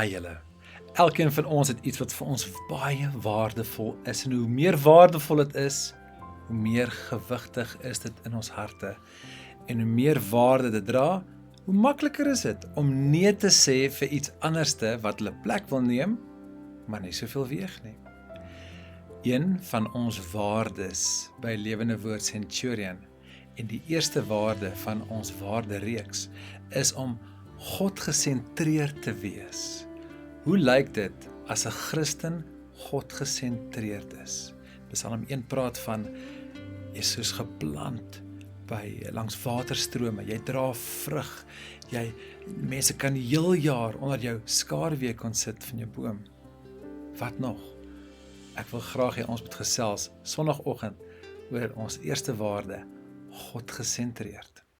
Hi julle. Elkeen van ons het iets wat vir ons baie waardevol is en hoe meer waardevol dit is, hoe meer gewigtig is dit in ons harte. En hoe meer waarde dit dra, hoe makliker is dit om nee te sê vir iets anderste wat hulle plek wil neem, maar nie soveel weeg nie. Een van ons waardes by Lewende Woord Centurion en die eerste waarde van ons waardereeks is om God gesentreerd te wees. Hoe lyk dit as 'n Christen God gesentreerd is? Psalm 1 praat van jy is soos geplant langs waterstrome, jy dra vrug, mense kan die heel jaar onder jou skaduwee kon sit van jou boom. Wat nog? Ek wil graag hê ons moet gesels Sondagoggend oor ons eerste waarde, God gesentreerd.